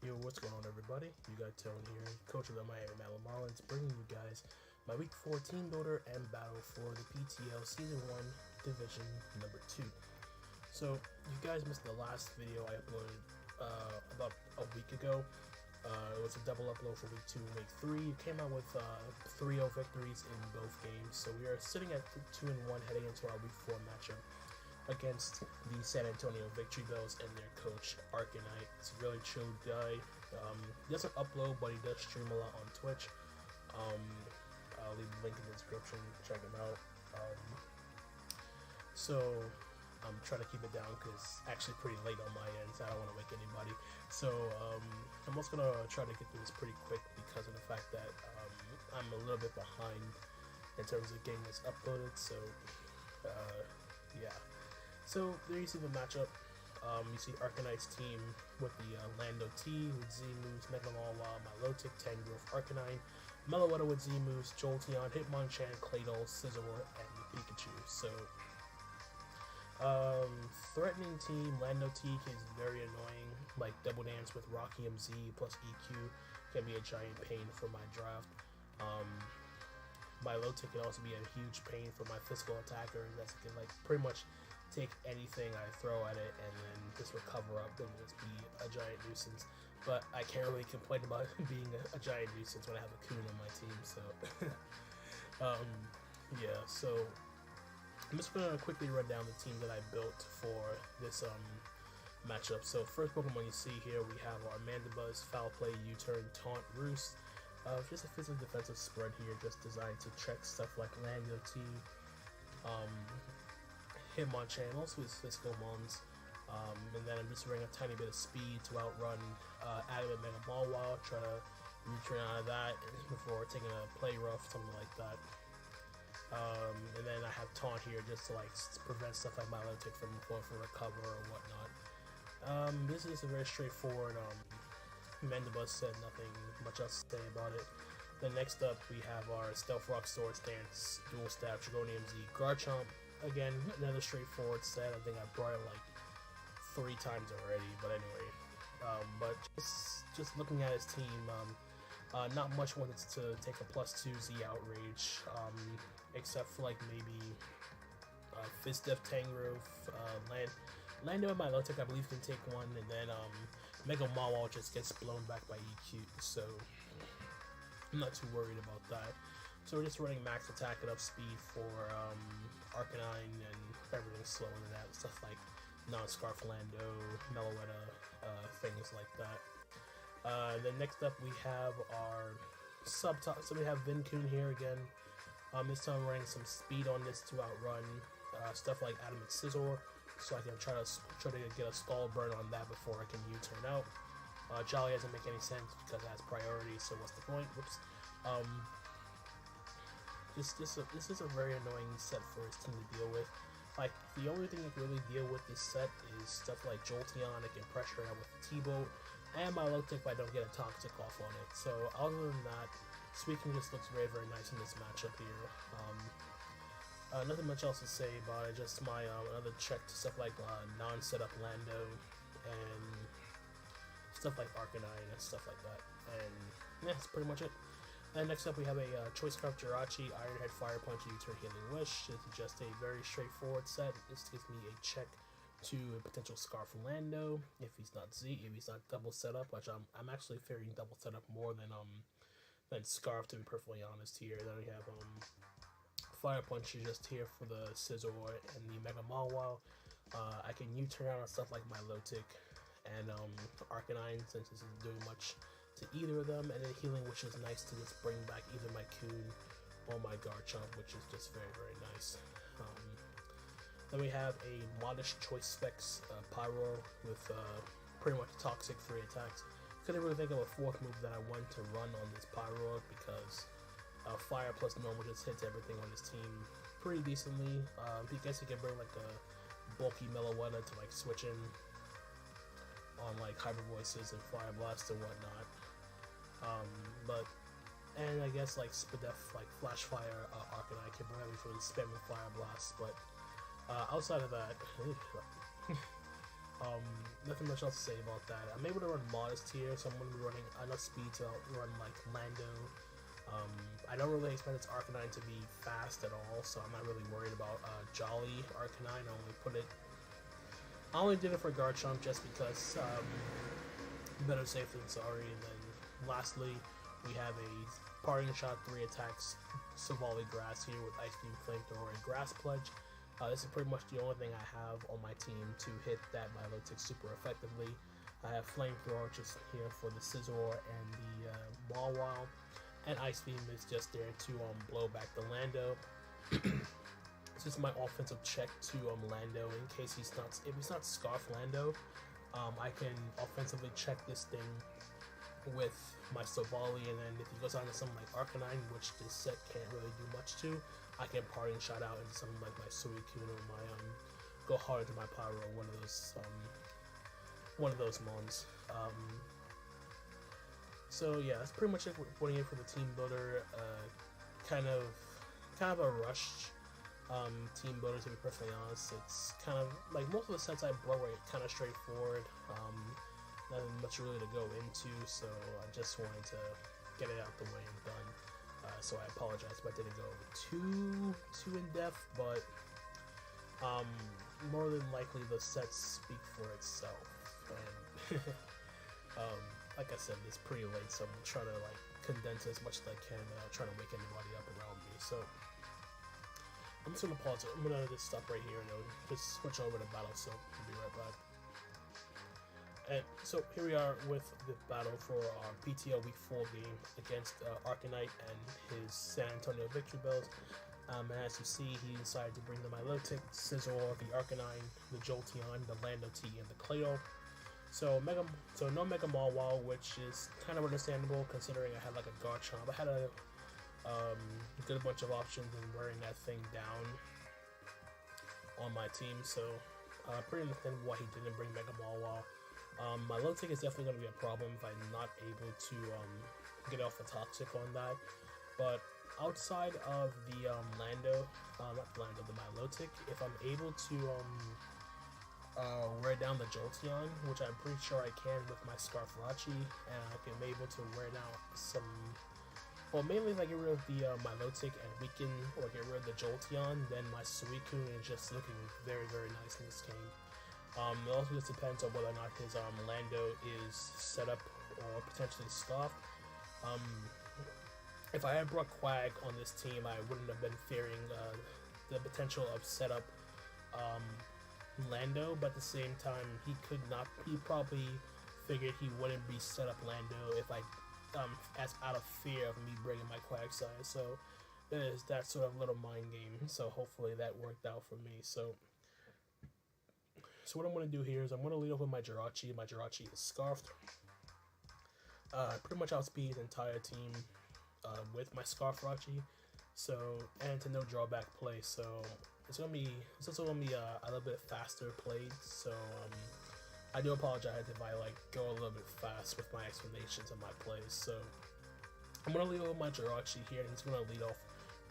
Yo, what's going on, everybody? You got Tone here, coach of the Miami Malamarlins, bringing you guys my Week 4 team builder and battle for the PTL Season 1 Division number 2. So, you guys missed the last video I uploaded about a week ago. It was a double upload for Week 2 and Week 3. It came out with 3-0 victories in both games, so we are sitting at 2-1 heading into our Week 4 matchup against the San Antonio Victreebels and their coach Arcanite. It's a really chill guy. He doesn't upload, but he does stream a lot on Twitch. I'll leave the link in the description. Check him out. So I'm trying to keep it down because it's actually pretty late on my end, so I don't want to wake anybody. So I'm also gonna try to get through this pretty quick because of the fact that I'm a little bit behind in terms of getting this uploaded. So yeah. So there you see the matchup. You see Arcanite's team with the Lando T with Z-Moves, Malamarlins, Milotic, Tangrowth, Arcanine, Meloetta with Z-Moves, Jolteon, Hitmonchan, Claydol, Scizor, and Pikachu. So threatening team, Lando T is very annoying, like Double Dance with Rocky MZ plus EQ can be a giant pain for my draft. Milotic can also be a huge pain for my physical attacker that can like pretty much take anything I throw at it and then just recover up and just be a giant nuisance. But I can't really complain about being a giant nuisance when I have a Coon on my team, so yeah, so I'm just gonna quickly run down the team that I built for this matchup. So first Pokemon you see here, we have our Mandibuzz, Foul Play, U-Turn, Taunt, Roost. Just a physical defensive spread here, just designed to check stuff like Lando T, Hitmonchan, also his physical mons, and then I'm just bringing a tiny bit of speed to outrun Adam and Malamarlins, try to return out of that before taking a play rough, something like that. And then I have Taunt here just to like prevent stuff like Milotic from going for recover or whatnot. This is a very straightforward. Mandibuzz said nothing much else to say about it. Then next up we have our Stealth Rock, Sword Stance, Dual Stab, Dragonium Z, Garchomp. Again, another straightforward set. I think I brought it like 3 times already, but anyway. But just looking at his team, not much wanted to take a +2 Z Outrage, except for like maybe Fist Def Tangrowth, Lando and Milotic I believe can take one, and then Malamarlins just gets blown back by EQ, so I'm not too worried about that. So we're just running max attack and up speed for Arcanine, and everything's slower than that, stuff like non-Scarf Lando, Meloetta, things like that. Then next up we have our subtop, so we have Vincoon here again. This time I'm running some speed on this to outrun stuff like Adam and Scizor, so I can try to get a stall burn on that before I can U-turn out. Jolly doesn't make any sense because it has priority, so what's the point? Whoops. This is a very annoying set for his team to deal with. Like, the only thing that can really deal with this set is stuff like Jolteon, it can pressure out with T-Bolt, and Milotic if I don't get a Toxic off on it. So other than that, Suicune just looks very, very nice in this matchup here. Nothing much else to say about it, just my another check to stuff like non-setup Lando and stuff like Arcanine and stuff like that. And yeah, that's pretty much it. And next up we have a Choice Scarf Jirachi, Ironhead, Fire Punch, U-Turn, Healing Wish. This is just a very straightforward set. This gives me a check to a potential Scarf Lando if he's not Z, if he's not double setup, which I'm actually fearing double setup more than Scarf, to be perfectly honest here. Then we have Fire Punch is just here for the Scizor and the Malamarlins. I can U-turn out on stuff like Milotic and Arcanine, since this isn't doing much to either of them, and then Healing, which is nice to just bring back either my Coon or my Garchomp, which is just very, very nice. Then we have a Modish Choice Specs Pyro with pretty much Toxic 3 attacks. Couldn't really think of a 4th move that I want to run on this Pyro because Fire plus Normal just hits everything on his team pretty decently. I guess he can bring like a bulky Meloetta to like switch in on like Hyper Voices and Fire Blast and whatnot. And I guess like Spadef, like Flash Fire, Arcanine can prevent me from spamming Fire Blast, but outside of that, Nothing much else to say about that. I'm able to run modest here, so I'm going to be running enough speed to run like Lando. I don't really expect its Arcanine to be fast at all, so I'm not really worried about Jolly Arcanine. I only did it for Garchomp just because better safe than sorry. And then lastly, we have a Parting Shot 3 attacks Savali Grass here with Ice Beam, Flamethrower, and Grass Pledge. This is pretty much the only thing I have on my team to hit that Milotic super effectively. I have Flamethrower just here for the Scizor and the Mawile, and Ice Beam is just there to blow back the Lando. This is my offensive check to Lando in case if he's not Scarf Lando. I can offensively check this thing with my Savali, and then if he goes on to something like Arcanine, which this set can't really do much to, I can Parting Shot out into something like my Suicune or my go hard into my Pyro, one of those mons. So yeah, that's pretty much it. We're putting in for the team builder. Kind of a rushed team builder, to be perfectly honest. It's kind of like most of the sets I brought were kind of straightforward. Nothing much really to go into, so I just wanted to get it out the way and done. So I apologize if I didn't go too in depth, but more than likely the sets speak for itself. And like I said, it's pretty late, so I'm trying to like condense as much as I can without trying to wake anybody up around me. So I'm just gonna pause it. I'm gonna just stop right here and just switch over to battle. So I'll be right back. And so here we are with the battle for our PTL Week 4 game against Arcanite and his San Antonio Victreebels. And as you see, he decided to bring the Milotic, Scizor, the Arcanine, the Jolteon, the Lando T, and the Claydol. So no Mega Mawile, which is kind of understandable considering I had like a Garchomp. I had a good bunch of options in wearing that thing down on my team, so pretty understandable why he didn't bring Mega Mawile. Milotic is definitely going to be a problem if I'm not able to get off the Toxic on that. But outside of the the Milotic, if I'm able to wear down the Jolteon, which I'm pretty sure I can with my Scarflachi, and I can be able to wear down some. Well, mainly if I get rid of the Milotic and weaken or get rid of the Jolteon, then my Suicune is just looking very, very nice in this game. It also just depends on whether or not his Lando is set up or potentially scoffed. If I had brought Quag on this team, I wouldn't have been fearing the potential of setup Lando, but at the same time, he probably figured he wouldn't be set up Lando if I, as out of fear of me bringing my Quagsire. So there's that sort of little mind game. So hopefully that worked out for me. So what I'm going to do here is I'm going to lead off with my Jirachi. My Jirachi is Scarfed. Pretty much outspeed his entire team with my Scarflachi. So, and to no drawback play. So it's also gonna be a little bit faster played. So I do apologize if I like go a little bit fast with my explanations of my plays. So I'm gonna lead off with my Jirachi here, and he's gonna lead off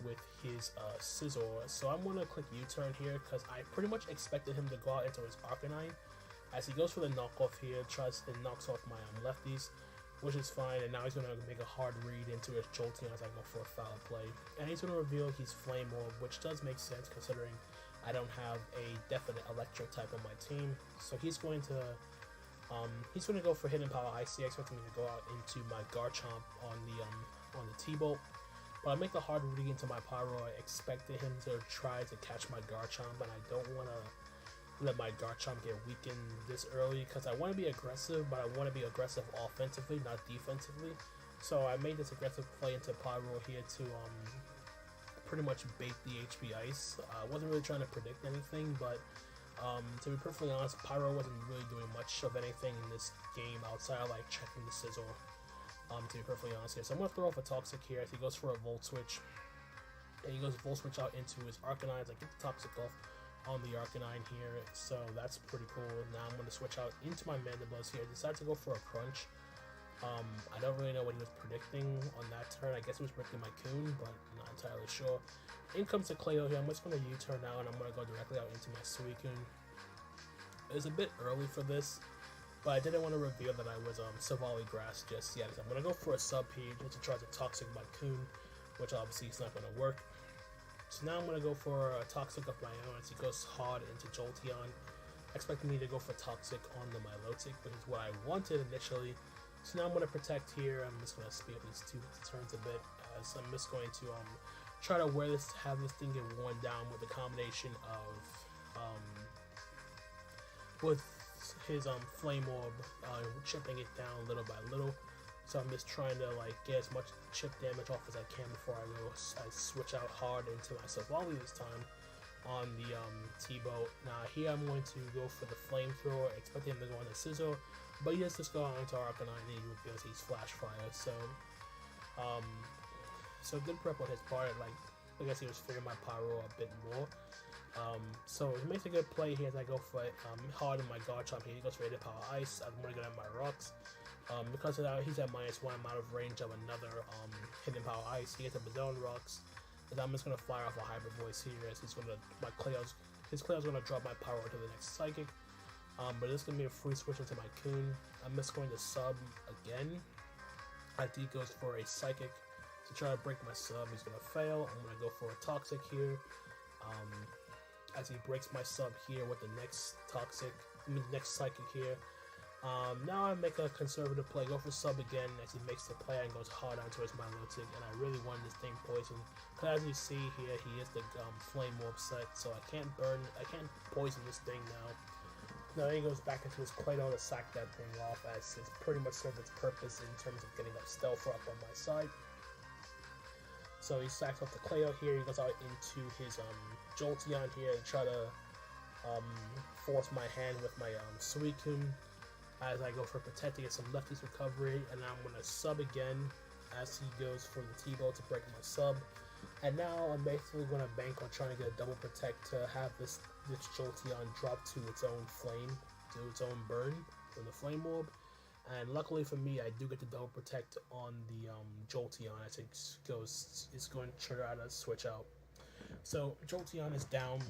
with his Scizor. So I'm gonna click U-turn here because I pretty much expected him to go out into his Arcanine. As he goes for the knockoff here, tries and knocks off my lefties, which is fine. And now he's gonna make a hard read into his Jolteon as I go for a foul play. And he's gonna reveal his Flame Orb, which does make sense considering I don't have a definite electric type on my team. So he's going to go for Hidden Power Icy, expecting me to go out into my Garchomp on the T-Bolt. But I make the hard read into my Pyro. I expected him to try to catch my Garchomp, but I don't want to let my Garchomp get weakened this early because I want to be aggressive, but I want to be aggressive offensively, not defensively. So I made this aggressive play into Pyro here to pretty much bait the HP Ice. I wasn't really trying to predict anything, but to be perfectly honest, Pyro wasn't really doing much of anything in this game outside of like checking the Scizor. To be perfectly honest here. So I'm going to throw off a Toxic here as he goes for a Volt Switch. And he goes Volt Switch out into his Arcanine. I get the Toxic off on the Arcanine here. So that's pretty cool. Now I'm going to switch out into my Mandibuzz here. I decided to go for a Crunch. I don't really know what he was predicting on that turn. I guess he was predicting my Coon, but I'm not entirely sure. In comes the Claydol here. I'm just going to U-turn now, and I'm going to go directly out into my Suicune. It was a bit early for this, but I didn't want to reveal that I was Savali Grass just yet. So I'm going to go for a sub here just to try to Toxic my Coon, which obviously is not going to work. So now I'm going to go for a Toxic of my own as he goes hard into Jolteon, expecting me to go for Toxic on the Milotic, which is what I wanted initially. So now I'm going to protect here. I'm just going to speed up these two turns a bit, as I'm just going to try to have this thing get worn down with a combination of with his Flame Orb, chipping it down little by little. So I'm just trying to like get as much chip damage off as I can before I switch out hard into my Savali this time on the T-Boat. Now here I'm going to go for the Flamethrower, expecting him to go on the Scizor, but he just go on to Arcanine and he reveals he's Flash Fire. So good prep on his part. Like I guess he was figuring my Pyro a bit more. So he makes a good play here as I go for it hard in my Garchomp here. He goes for Rated Power Ice. I'm going to get at my Rocks. Because of that, he's at -1. I'm out of range of another Hidden Power Ice. He gets up his own Rocks. And I'm just going to fire off a Hybrid Voice here as his Kleo's going to drop my power to the next Psychic. But it's going to be a free switch into my Coon. I'm just going to sub again. As he goes for a Psychic to try to break my sub. He's going to fail. I'm going to go for a Toxic here. As he breaks my sub here with the next next Psychic here. Now I make a conservative play, go for sub again as he makes the play and goes hard onto his Milotic, and I really wanted this thing poisoned. But as you see here, he is the Flame Orb set, so I can't poison this thing now. Now he goes back into his Claydol to sack that thing off, as it's pretty much served its purpose in terms of getting that Stealth Rock on my side. So he sacks off the Claydol here, he goes out into his Jolteon here and try to force my hand with my Suicune as I go for Protect to get some lefties recovery, and I'm going to sub again as he goes for the T-Bow to break my sub. And now I'm basically going to bank on trying to get a double Protect to have this Jolteon drop to its own flame, to its own burn from the Flame Orb. And luckily for me, I do get the double Protect on the Jolteon as it's going to try to switch out. So Jolteon is down.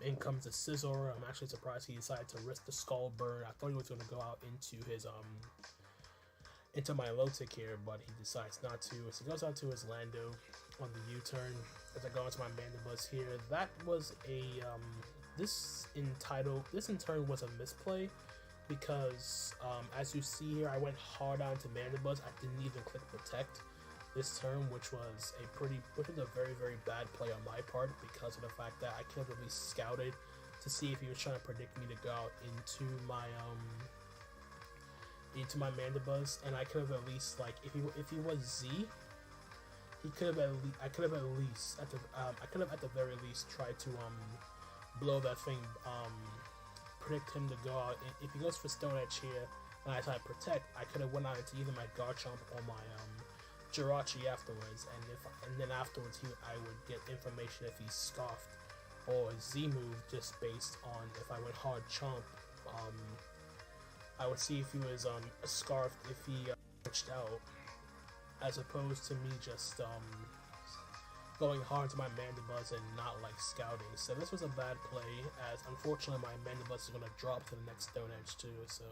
In comes the Scizor. I'm actually surprised he decided to risk the Skull Burn. I thought he was going to go out into his into my Milotic here, but he decides not to. So he goes out to his Lando on the U-turn. As I go into my Mandibuzz here, that was a this in turn was a misplay because as you see here, I went hard onto Mandibuzz. I didn't even click Protect this turn, which was a very, very bad play on my part because of the fact that I could have at least scouted to see if he was trying to predict me to go out into my Mandibuzz, and I could have at least, like, if he was Z, I could have at the very least tried to blow that thing, predict him to go out. If he goes for Stone Edge here and I try to Protect, I could have went out into either my Garchomp or my Jirachi afterwards, and then afterwards I would get information if he's Scoffed or Z move just based on if I went hard Chomp. I would see if he was Scarfed if he switched out, as opposed to me just going hard to my Mandibuzz and not like scouting. So this was a bad play, as unfortunately my Mandibuzz is going to drop to the next Stone Edge too. So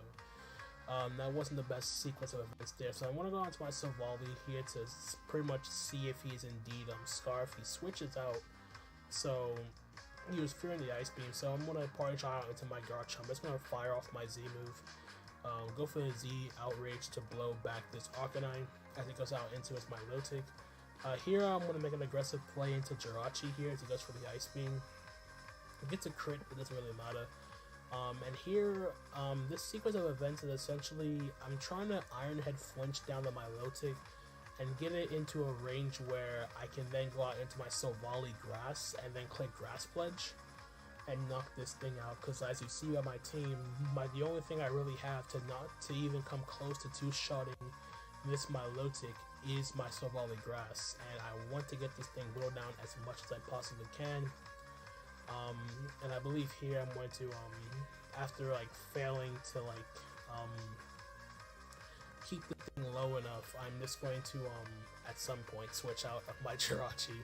that wasn't the best sequence of events there. So I want to go on to my Savali here to pretty much see if he's indeed Scarf. He switches out, so he was fearing the Ice Beam. So I'm going to Party Shot out into my Garchomp. I'm just going to fire off my Z move. Go for the Z Outrage to blow back this Arcanine as it goes out into his Milotic. Here I'm going to make an aggressive play into Jirachi here as he goes for the Ice Beam. It gets a crit, but it doesn't really matter. And here, this sequence of events is essentially, I'm trying to Iron Head flinch down the Milotic and get it into a range where I can then go out into my Savali Grass and then click Grass Pledge and knock this thing out. Because as you see by my team, the only thing I really have to even come close to two-shotting this Milotic is my Savali Grass, and I want to get this thing whittled down as much as I possibly can. And I believe here I'm going to, after like failing to like keep the thing low enough, I'm just going to at some point switch out of my Jirachi.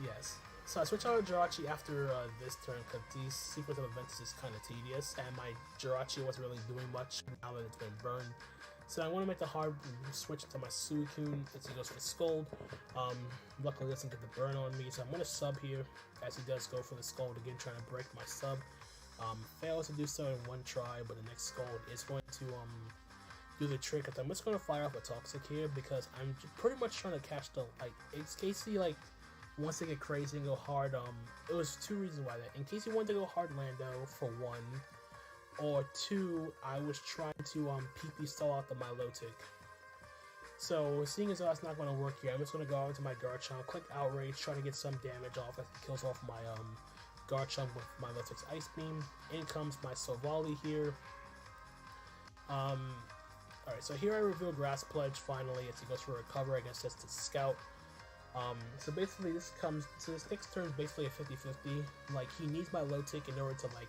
Yes. So I switch out of Jirachi after this turn because these sequence of events is kind of tedious, and my Jirachi wasn't really doing much now that it's been burned. So I want to make the hard switch to my Suicune. It's goes for the Scold. Luckily, it doesn't get the burn on me, so I'm going to sub here as he does go for the Scold again, trying to break my sub. Fails to do so in one try, but the next Scold is going to do the trick. I'm just going to fire off a Toxic here because I'm pretty much trying to catch the, like, it's Casey, like, wants to get crazy and go hard. It was two reasons why that. In case he wanted to go hard Lando, for one, or two, I was trying to PP stall out the Milotic. So, seeing as though that's not going to work here, I'm just going to go out into my Garchomp, click Outrage, try to get some damage off as it kills off my Garchomp with my Milotic's Ice Beam. In comes my Sovali here. Alright, so here I reveal Grass Pledge finally as he goes for a recover, I guess that's to Scout. So basically this next turn is basically a 50-50. Like, he needs my Milotic in order to, like,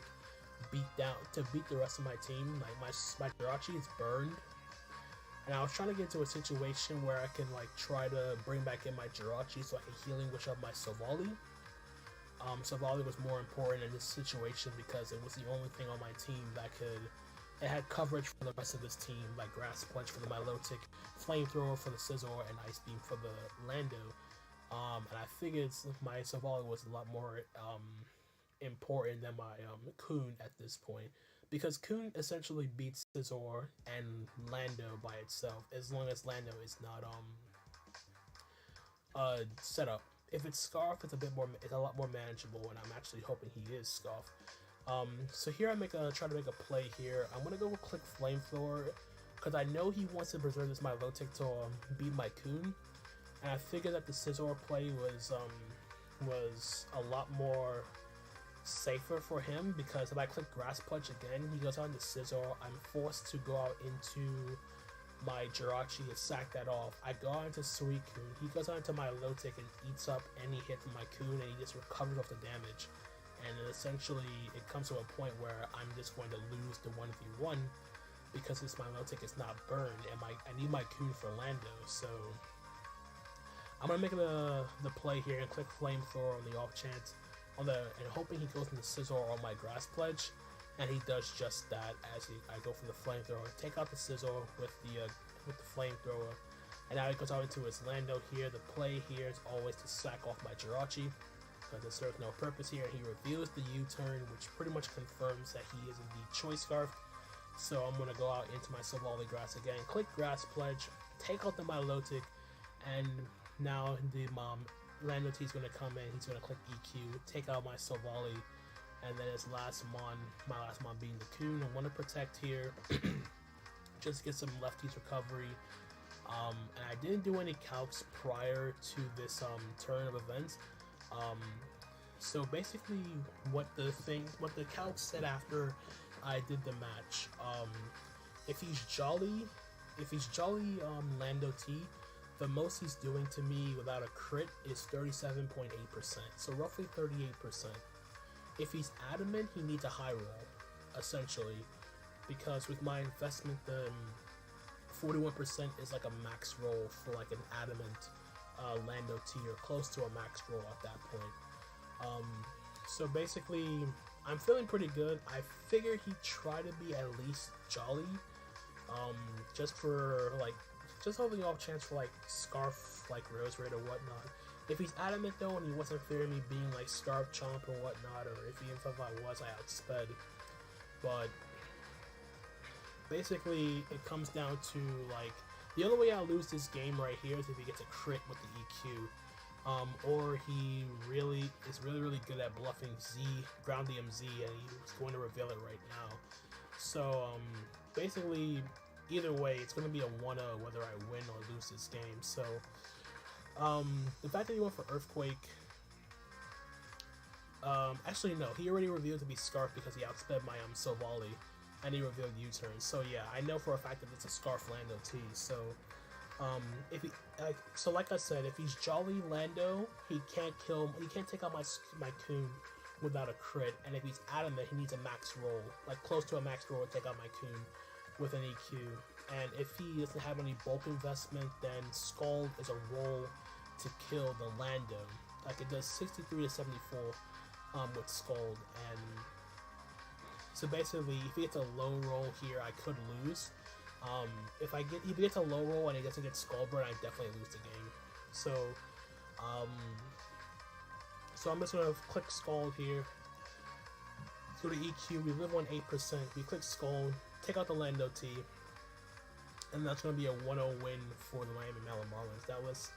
beat the rest of my team. Like, my Jirachi is burned. And I was trying to get into a situation where I can, like, try to bring back in my Jirachi so I can healing up my Sovali. Sovali was more important in this situation because it was the only thing on my team that it had coverage for the rest of this team, like Grass Punch for the Milotic, Flamethrower for the Scizor, and Ice Beam for the Lando. And I figured my Sovali was a lot more important than my Kun at this point, because Kun essentially beats Scizor and Lando by itself, as long as Lando is not set up. If it's Scarf, it's a lot more manageable, and I'm actually hoping he is Scarf. So here I try to make a play here. I'm gonna go click Flamethrower because I know he wants to preserve this Milotic to beat my Kun, and I figured that the Scizor play was a lot more safer for him, because if I click Grass Punch again, he goes on to Scizor. I'm forced to go out into my Jirachi and sack that off. I go on to Suicune. He goes on to my Milotic and eats up any hit from my Kun, and he just recovers off the damage. And essentially, it comes to a point where I'm just going to lose the 1v1 because this Milotic is not burned, and I need my Kun for Lando. So I'm gonna make the play here and click Flamethrower on the off chance, and hoping he goes into Scizor on my Grass Pledge, and he does just that as I go for the Flamethrower, take out the Scizor with the Flamethrower, and now he goes out into his Lando here. The play here is always to sack off my Jirachi, because it serves no purpose here. He reveals the U-turn, which pretty much confirms that he is indeed Choice Scarf. So I'm going to go out into my Sovali Grass again, click Grass Pledge, take out the Milotic, and now the Lando T is going to come in. He's going to click EQ, take out my Sovali, and then his my last mon being the Kun. I want to protect here, just get some lefties recovery. And I didn't do any calcs prior to this turn of events. So basically what the calc said after I did the match, if he's Jolly Lando T, the most he's doing to me without a crit is 37.8%, so roughly 38%. If he's Adamant, he needs a high roll, essentially, because with my investment, the 41% is like a max roll for like an Adamant Lando T, or close to a max roll at that point. So basically, I'm feeling pretty good. I figured he'd try to be at least Jolly, just holding off chance for like Scarf, like Rose Raid or whatnot. If he's Adamant though, and he wasn't fearing me being like Scarf Chomp or whatnot, or if I was, I outsped. But basically, it comes down to like, the only way I'll lose this game right here is if he gets a crit with the EQ, or he is really good at bluffing Ground DMZ, and he's going to reveal it right now. So basically, either way, it's going to be a 1-0 whether I win or lose this game. So the fact that he went for Earthquake, actually no, he already revealed to be Scarf because he outsped my Sovali, and he revealed U-turn. So yeah, I know for a fact that it's a Scarf Lando T. So like I said, if he's Jolly Lando, he can't take out my Kun without a crit. And if he's Adamant, he needs a max roll, like close to a max roll to take out my Kun with an EQ. And if he doesn't have any bulk investment, then Scald is a roll to kill the Lando. Like it does 63 to 74 with Scald, and so basically if he gets a low roll here, I could lose. If he gets a low roll and he doesn't get Scald burn, I definitely lose the game. So I'm just gonna click Scald here. Go to EQ. We live on 8%. We click Scald, take out the Lando T, and that's gonna be a 1-0 win for the Miami Malamarlins. That was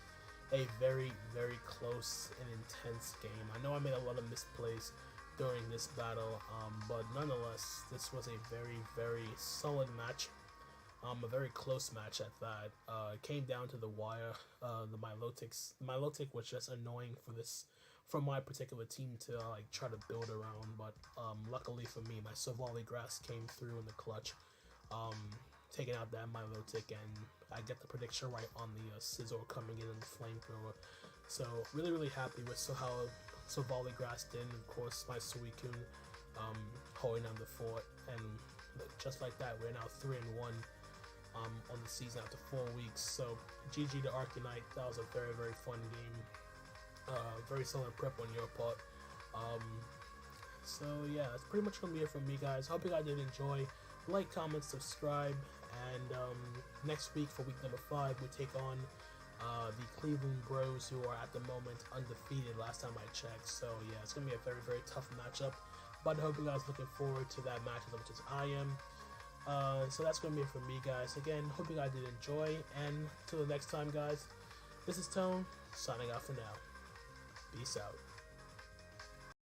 a very, very close and intense game. I know I made a lot of misplays during this battle, but nonetheless, this was a very, very solid match. A very close match at that. It came down to the wire. The Milotic was just annoying for my particular team to like try to build around, but luckily for me, my Savali Grass came through in the clutch, taking out that Milotic, and I get the prediction right on the Scizor coming in and the Flamethrower. So really, really happy with how Savali Grass did, and of course my Suicune holding down the fort, and just like that, we're now 3-1 on the season after 4 weeks. So GG to Arcanite. That was a very, very fun game. Very solid prep on your part. So yeah, that's pretty much gonna be it from me, guys. Hope you guys did enjoy. Like, comment, subscribe, and next week for week number 5, we take on the Cleveland Bros, who are at the moment undefeated last time I checked. So yeah, it's gonna be a very, very tough matchup, but I hope you guys looking forward to that match as much as I am. So that's gonna be it for me, guys. Again, hope you guys did enjoy, and till the next time, guys, this is Tone, signing out for now. Peace out.